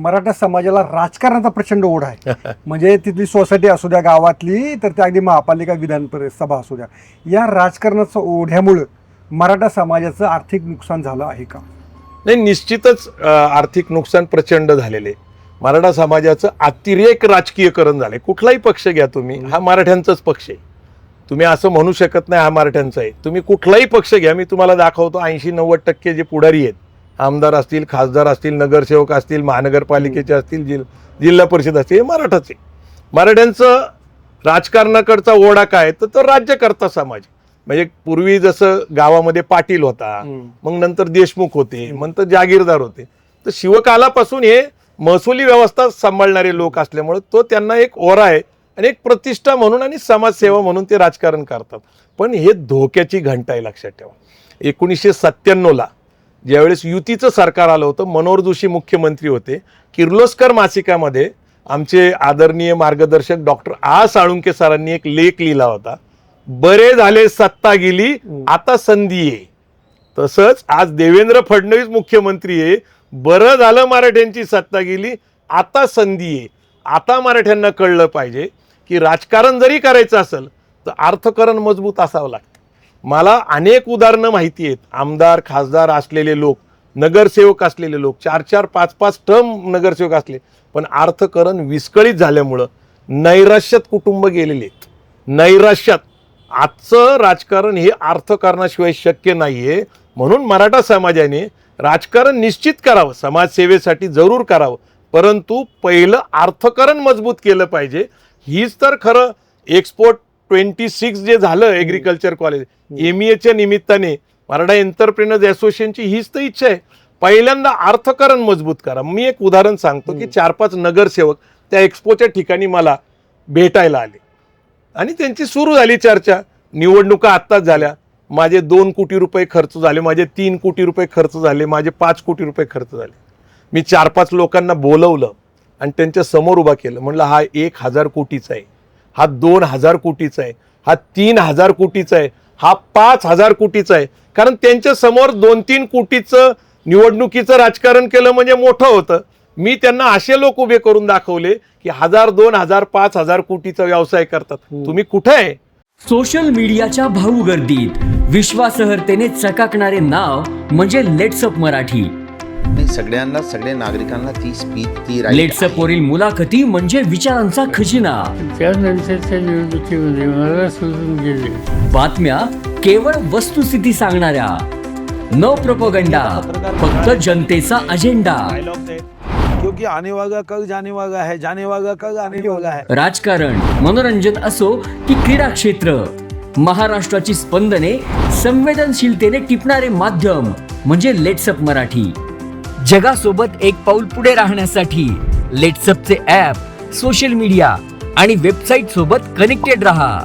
मराठा समाजाला राजकारणाचा प्रचंड ओढ आहे. म्हणजे तिथली सोसायटी असू द्या, गावातली, तर त्या अगदी महापालिका विधान सभा असू द्या, या राजकारणाचं ओढ्यामुळं मराठा समाजाचं आर्थिक नुकसान झालं आहे का? नाही, निश्चितच आर्थिक नुकसान प्रचंड झालेले. मराठा समाजाचं अतिरेक राजकीयकरण झाले. कुठलाही पक्ष घ्या तुम्ही, हा मराठ्यांचाच पक्ष आहे. तुम्ही असं म्हणू शकत नाही हा मराठ्यांचा आहे. तुम्ही कुठलाही पक्ष घ्या, मी तुम्हाला दाखवतो 80-90% जे पुढारी आहेत, आमदार असतील, खासदार असतील, नगरसेवक असतील, महानगरपालिकेचे असतील, जिल्हा परिषद असतील, हे मराठाचे. मराठ्यांचं राजकारणाकडचा ओढा काय, तर तो राज्यकर्ता समाज. म्हणजे पूर्वी जसं गावामध्ये पाटील होता, मग नंतर देशमुख होते, नंतर जागीरदार होते, तर शिवकालापासून हे महसुली व्यवस्था सांभाळणारे लोक असल्यामुळे तो त्यांना एक ओरा आहे आणि एक प्रतिष्ठा म्हणून आणि समाजसेवा म्हणून ते राजकारण करतात. पण हे धोक्याची घंटा आहे, लक्षात ठेवा. 1997ला ज्यावेळेस युतीचं सरकार आलं होतं, मनोहर जोशी मुख्यमंत्री होते, किर्लोस्कर मासिकामध्ये आमचे आदरणीय मार्गदर्शक डॉक्टर आ साळुंके सरांनी एक लेख लिहिला होता, बरे झाले सत्ता गेली आता संधी आहे. तसंच आज देवेंद्र फडणवीस मुख्यमंत्री आहे, बरं झालं मराठ्यांची सत्ता गेली आता संधी आहे. आता मराठ्यांना कळलं पाहिजे की राजकारण जरी करायचं असेल तर अर्थकारण मजबूत असावं लागतं. मला अनेक उदाहरणं माहिती आहेत. आमदार खासदार असलेले लोक, नगरसेवक असलेले लोक, 4-4, 5-5 टर्म नगरसेवक असले, पण अर्थकारण विस्कळीत झाल्यामुळं नैराश्यात कुटुंब गेलेले आहेत. नैराश्यात. आजचं राजकारण हे अर्थकारणाशिवाय शक्य नाहीये. म्हणून मराठा समाजाने राजकारण निश्चित करावं, समाजसेवेसाठी जरूर करावं, परंतु पहिलं अर्थकारण मजबूत केलं पाहिजे. हीच तर खरं एक्सपोर्ट 26 जे झालं ॲग्रिकल्चर कॉलेज, MEAच्या निमित्ताने मराठा एंटरप्रेनर्स असोसिएशनची हीच तर इच्छा आहे, पहिल्यांदा अर्थकारण मजबूत करा. मी एक उदाहरण सांगतो की 4-5 नगरसेवक त्या एक्सपोच्या ठिकाणी मला भेटायला आले आणि त्यांची सुरू झाली चर्चा. निवडणुका आत्ताच झाल्या, माझे 2 कोटी रुपये खर्च झाले, माझे 3 कोटी रुपये खर्च झाले, माझे 5 कोटी रुपये खर्च झाले. मी 4-5 लोकांना बोलवलं आणि त्यांच्या समोर उभा केलं. म्हणलं हा 1000 कोटीचा आहे, हा 2000 कोटीचा आहे, हा 3000 कोटीचा आहे, हा 5000 कोटीचा आहे. कारण त्यांच्या समोर 2-3 कोटीचं निवडणुकीचं राजकारण केलं म्हणजे मोठं होतं. मी त्यांना असे लोक उभे करून दाखवले की 1000, 2000, 5000 कोटीचा व्यवसाय करतात. तुम्ही कुठे आहे? सोशल मीडियाच्या भाऊ गर्दीत विश्वासार्हतेने चकाकणारे नाव म्हणजे लेट्सअप मराठी. सगळ्यांना, सगळ्या नागरिकांना ती स्पीच, ती लेट्सअप वरील मुलाखती म्हणजे विचारांचा खजिना. त्यानंतरच्या निवडणुकीमध्ये मला सोडून गेले. बातम्या केवळ वस्तुस्थिती सांगणाऱ्या, न प्रोपगंडा, फक्त जनतेचा अजेंडा. क्योंकि आने वाला कल जाने वाला है, जाने वाला कल आने वाला है. राजकारण, मनोरंजन असो की क्रीडा क्षेत्र, महाराष्ट्राची स्पंदने संवेदनशीलतेने टिपणारे माध्यम म्हणजे लेट्सअप मराठी. जगासोबत एक पाऊल पुढे राहण्यासाठी लेट्सअपचे ॲप, सोशल मीडिया आणि वेबसाईट सोबत कनेक्टेड रहा.